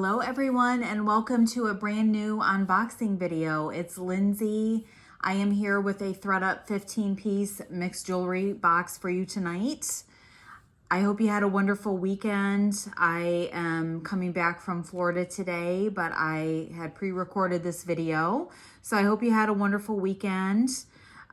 Hello everyone and welcome to a brand new unboxing video. It's Lindsay. I am here with a Thredup 15-piece mixed jewelry box for you tonight. I hope you had a wonderful weekend. I am coming back from Florida today, but I had pre-recorded this video. So I hope you had a wonderful weekend.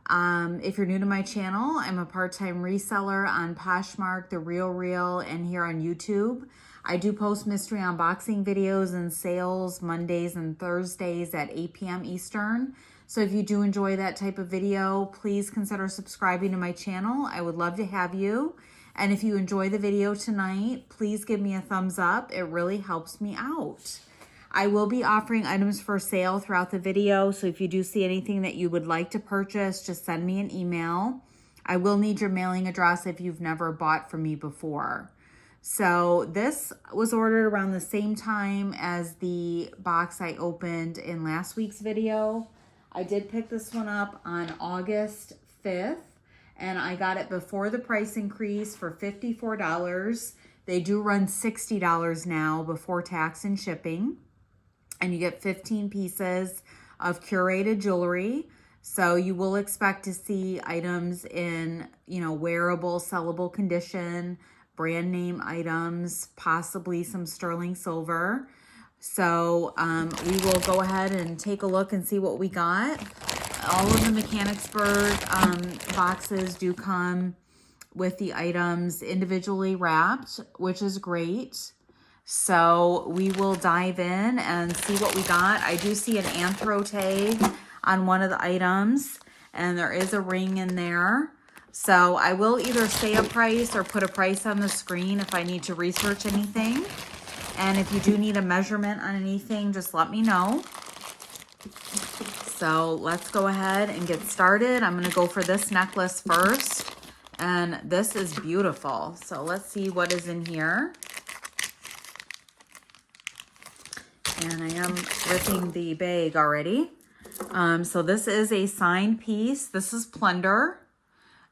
If you're new to my channel, I'm a part-time reseller on Poshmark, The Real, and here on YouTube. I do post mystery unboxing videos and sales Mondays and Thursdays at 8 p.m. Eastern. So if you do enjoy that type of video, please consider subscribing to my channel. I would love to have you. And if you enjoy the video tonight, please give me a thumbs up. It really helps me out. I will be offering items for sale throughout the video. So if you do see anything that you would like to purchase, just send me an email. I will need your mailing address if you've never bought from me before. So this was ordered around the same time as the box I opened in last week's video. I did pick this one up on August 5th and I got it before the price increase for $54. They do run $60 now before tax and shipping. And you get 15 pieces of curated jewelry. So you will expect to see items in, wearable, sellable condition, brand name items, possibly some sterling silver. So we will go ahead and take a look and see what we got. All of the Mechanicsburg boxes do come with the items individually wrapped, which is great. So we will dive in and see what we got. I do see an anthro tag on one of the items, and there is a ring in there. So I will either say a price or put a price on the screen if I need to research anything. And if you do need a measurement on anything, just let me know. So let's go ahead and get started. I'm going to go for this necklace first. And this is beautiful. So let's see what is in here. And I am ripping the bag already. So this is a signed piece. This is Plunder.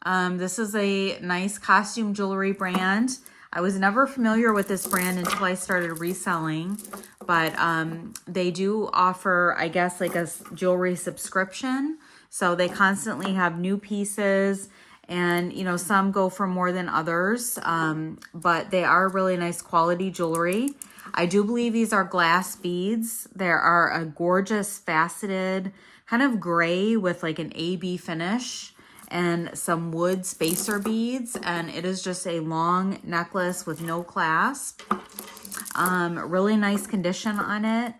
This is a nice costume jewelry brand. I was never familiar with this brand until I started reselling, but they do offer, I guess, like a jewelry subscription. So they constantly have new pieces, and some go for more than others, but they are really nice quality jewelry. I do believe these are glass beads. There are a gorgeous faceted kind of gray with like an AB finish and some wood spacer beads. And it is just a long necklace with no clasp. Really nice condition on it.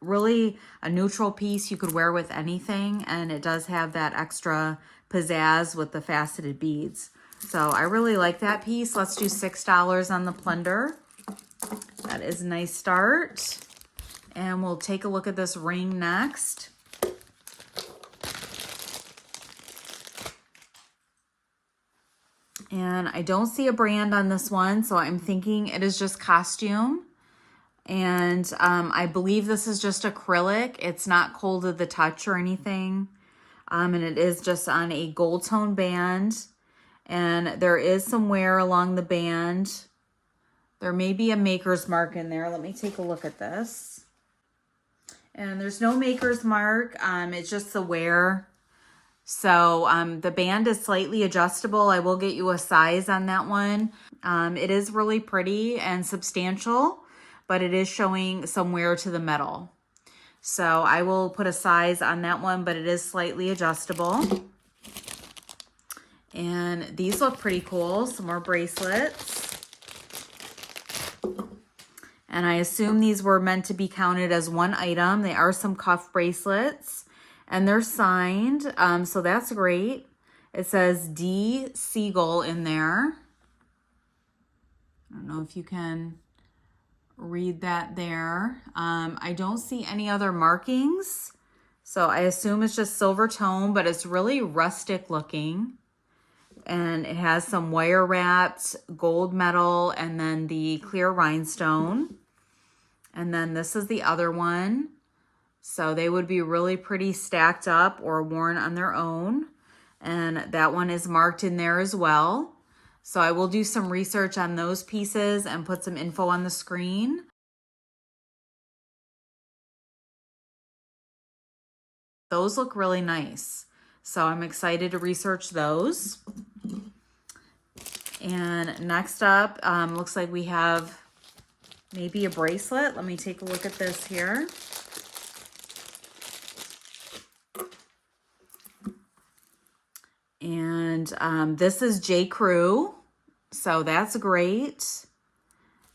Really a neutral piece you could wear with anything. And it does have that extra pizzazz with the faceted beads. So I really like that piece. Let's do $6 on the Plunder. That is a nice start. And we'll take a look at this ring next. And I don't see a brand on this one, so I'm thinking it is just costume. And I believe this is just acrylic. It's not cold to the touch or anything. And it is just on a gold tone band. And there is some wear along the band. There may be a maker's mark in there. Let me take a look at this. And there's no maker's mark. It's just the wear. So the band is slightly adjustable. I will get you a size on that one. It is really pretty and substantial, but it is showing some wear to the metal. So I will put a size on that one, but it is slightly adjustable. And these look pretty cool. Some more bracelets. And I assume these were meant to be counted as one item. They are some cuff bracelets and they're signed. So that's great. It says D. Siegel in there. I don't know if you can read that there. I don't see any other markings. So I assume it's just silver tone, but it's really rustic looking. And it has some wire wrapped gold metal and then the clear rhinestone. And then this is the other one. So they would be really pretty stacked up or worn on their own. And that one is marked in there as well. So I will do some research on those pieces and put some info on the screen. Those look really nice. So I'm excited to research those. And next up, looks like we have maybe a bracelet. Let me take a look at this here. And this is J. Crew. So that's great.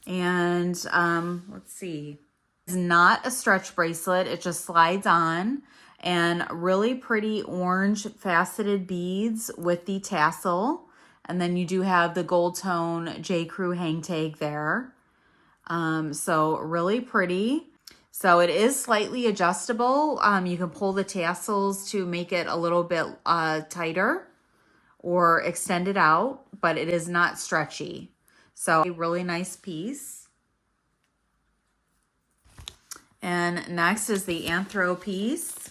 And let's see. It's not a stretch bracelet. It just slides on. And really pretty orange faceted beads with the tassel. And then you do have the gold tone J. Crew hang tag there. So really pretty. So it is slightly adjustable. You can pull the tassels to make it a little bit tighter or extend it out, but it is not stretchy. So a really nice piece. And next is the Anthro piece.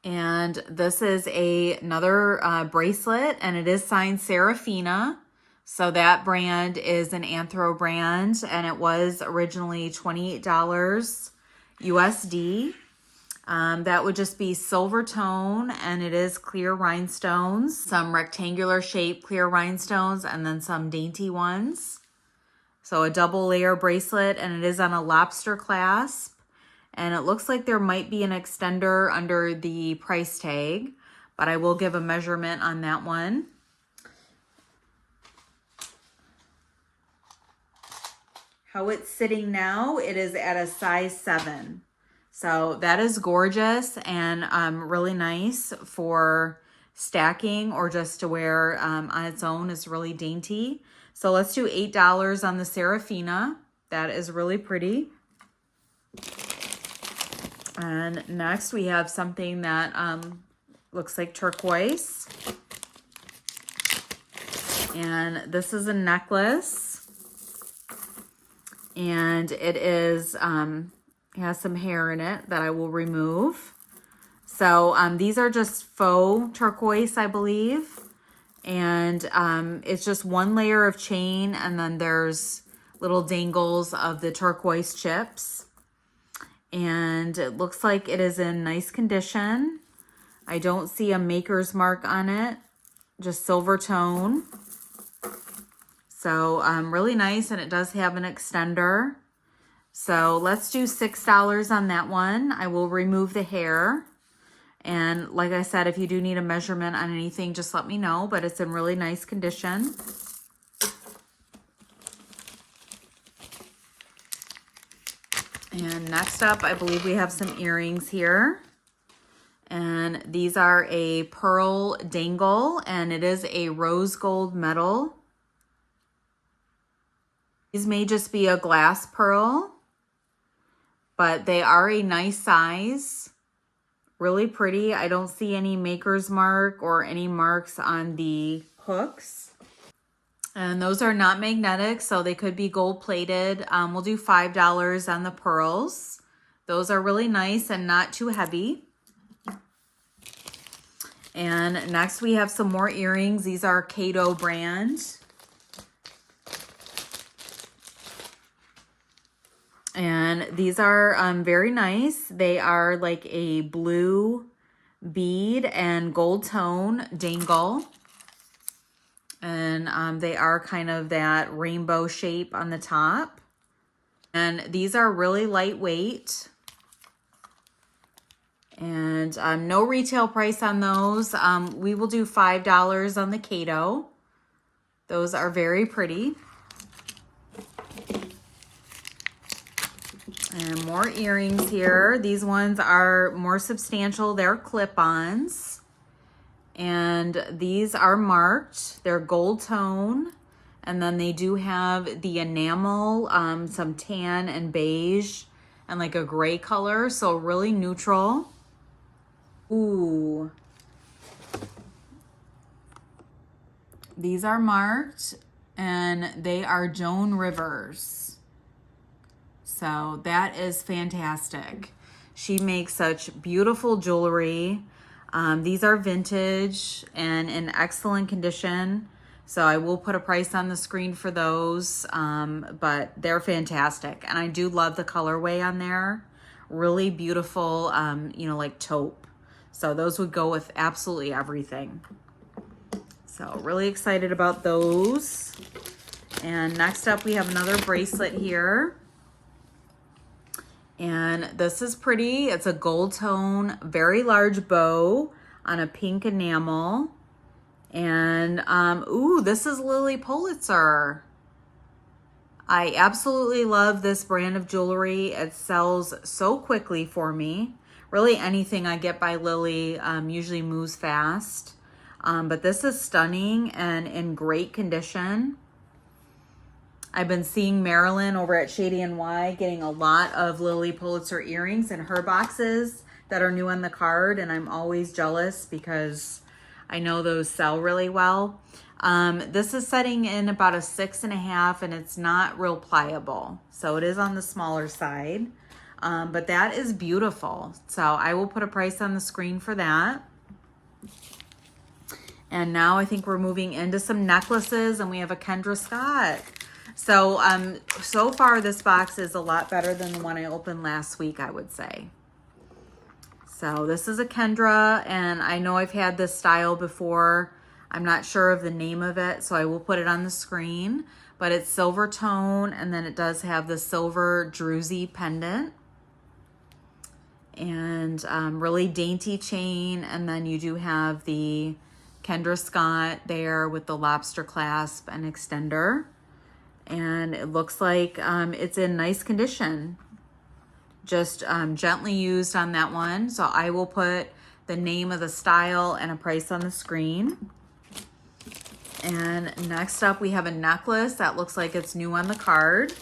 And this is another bracelet, and it is signed Serafina. So that brand is an Anthro brand, and it was originally $28 USD. That would just be silver tone, and it is clear rhinestones, some rectangular shape clear rhinestones, and then some dainty ones. So a double layer bracelet, and it is on a lobster clasp. And it looks like there might be an extender under the price tag, but I will give a measurement on that one. How it's sitting now, it is at a size 7. So that is gorgeous and really nice for stacking or just to wear on its own. Is really dainty. So let's do $8 on the Serafina. That is really pretty. And next we have something that looks like turquoise. And this is a necklace. And it is, has some hair in it that I will remove. So these are just faux turquoise, I believe. And it's just one layer of chain, and then there's little dangles of the turquoise chips. And it looks like it is in nice condition. I don't see a maker's mark on it, just silver tone. So really nice, and it does have an extender. So let's do $6 on that one. I will remove the hair. And like I said, if you do need a measurement on anything, just let me know, but it's in really nice condition. And next up, I believe we have some earrings here. And these are a pearl dangle, and it is a rose gold metal. These may just be a glass pearl, but they are a nice size. Really pretty. I don't see any maker's mark or any marks on the hooks. And those are not magnetic, so they could be gold plated. We'll do $5 on the pearls. Those are really nice and not too heavy. And next we have some more earrings. These are Cato brand. And these are very nice. They are like a blue bead and gold tone dangle. And they are kind of that rainbow shape on the top. And these are really lightweight. And no retail price on those. We will do $5 on the Cato. Those are very pretty. And more earrings here. These ones are more substantial. They're clip-ons. And these are marked. They're gold tone. And then they do have the enamel, some tan and beige, and like a gray color. So really neutral. Ooh. These are marked, and they are Joan Rivers. So that is fantastic. She makes such beautiful jewelry. These are vintage and in excellent condition. So I will put a price on the screen for those, but they're fantastic. And I do love the colorway on there. Really beautiful, you know, like taupe. So those would go with absolutely everything. So really excited about those. And next up, we have another bracelet here. And this is pretty. It's a gold tone, very large bow on a pink enamel. And, ooh, this is Lilly Pulitzer. I absolutely love this brand of jewelry. It sells so quickly for me. Really anything I get by Lilly usually moves fast. But this is stunning and in great condition. I've been seeing Marilyn over at Shady NY getting a lot of Lilly Pulitzer earrings in her boxes that are new on the card. And I'm always jealous because I know those sell really well. This is setting in about a 6.5 and it's not real pliable. So it is on the smaller side, but that is beautiful. So I will put a price on the screen for that. And now I think we're moving into some necklaces and we have a Kendra Scott. So, so far this box is a lot better than the one I opened last week, I would say. So this is a Kendra, and I know I've had this style before. I'm not sure of the name of it, so I will put it on the screen. But it's silver tone, and then it does have the silver druzy pendant. And really dainty chain, and then you do have the Kendra Scott there with the lobster clasp and extender. And it looks like it's in nice condition. Just gently used on that one. So I will put the name of the style and a price on the screen. And next up we have a necklace that looks like it's new on the card.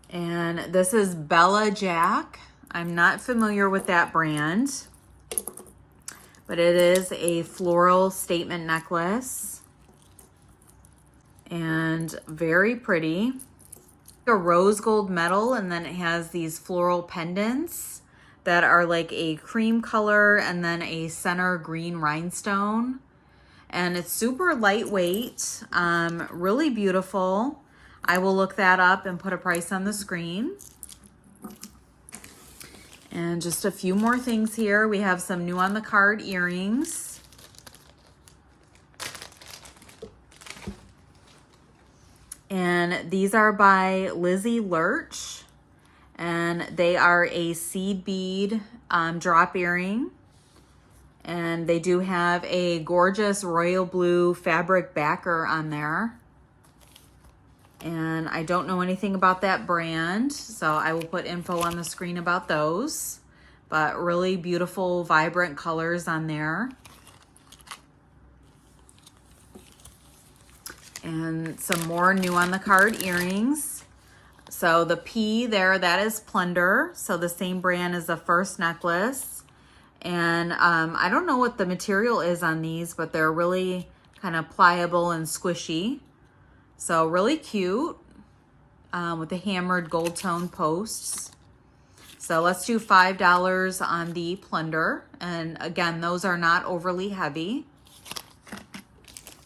And this is Bella Jack. I'm not familiar with that brand, but it is a floral statement necklace and very pretty. A rose gold metal, and then it has these floral pendants that are like a cream color and then a center green rhinestone. And it's super lightweight, really beautiful. I will look that up and put a price on the screen. And just a few more things here. We have some new on the card earrings. And these are by Lizzie Lurch. And they are a seed bead drop earring. And they do have a gorgeous royal blue fabric backer on there. And I don't know anything about that brand, so I will put info on the screen about those. But really beautiful, vibrant colors on there. And some more new on the card earrings. So the P there, that is Plunder. So the same brand as the first necklace. And I don't know what the material is on these, but they're really kind of pliable and squishy. So really cute with the hammered gold tone posts. So let's do $5 on the Plunder. And again, those are not overly heavy.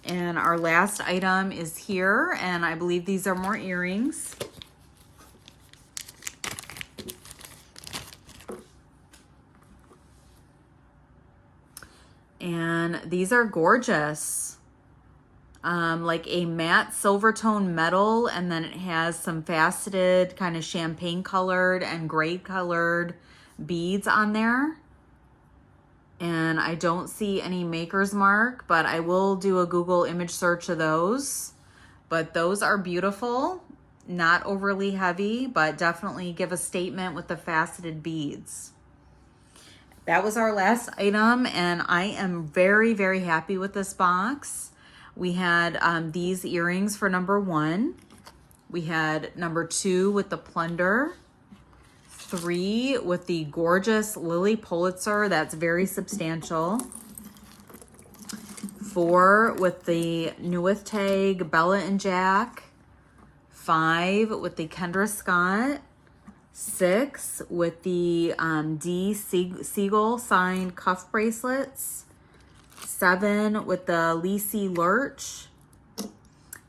And our last item is here, and I believe these are more earrings. And these are gorgeous. Like a matte silver tone metal, and then it has some faceted kind of champagne colored and gray colored beads on there. And I don't see any maker's mark, but I will do a Google image search of those. But those are beautiful, not overly heavy, but definitely give a statement with the faceted beads. That was our last item, and I am very, very happy with this box. We had these earrings for number 1. We had number 2 with the Plunder. 3 with the gorgeous Lilly Pulitzer. That's very substantial. 4 with the Newith Tag Bella and Jack. 5 with the Kendra Scott. 6 with the Seagull signed cuff bracelets, 7 with the Lilly Lurch,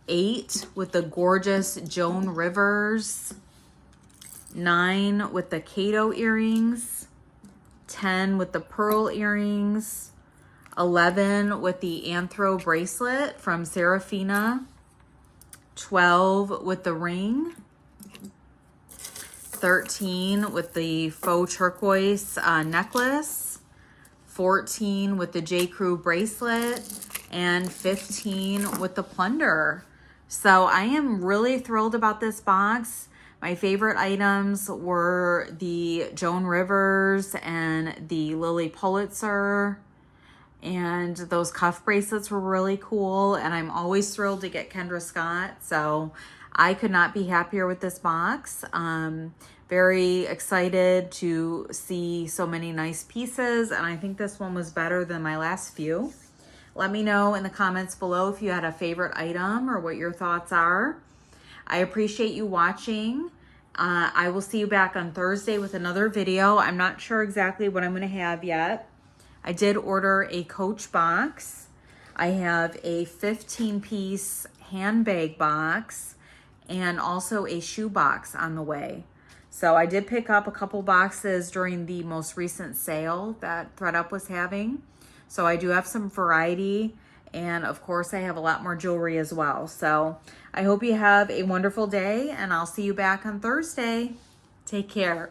8 with the gorgeous Joan Rivers, 9 with the Cato earrings, 10 with the pearl earrings, 11 with the Anthro bracelet from Serafina, 12 with the ring, 13 with the faux turquoise necklace, 14 with the J. Crew bracelet, and 15 with the plunder. So I am really thrilled about this box. My favorite items were the Joan Rivers and the Lilly Pulitzer, and those cuff bracelets were really cool, and I'm always thrilled to get Kendra Scott, so I could not be happier with this box. Very excited to see so many nice pieces, and I think this one was better than my last few. Let me know in the comments below if you had a favorite item or what your thoughts are. I appreciate you watching. I will see you back on Thursday with another video. I'm not sure exactly what I'm going to have yet. I did order a Coach box. I have a 15-piece handbag box and also a shoe box on the way. So I did pick up a couple boxes during the most recent sale that Thredup was having. So I do have some variety, and of course I have a lot more jewelry as well. So I hope you have a wonderful day, and I'll see you back on Thursday. Take care.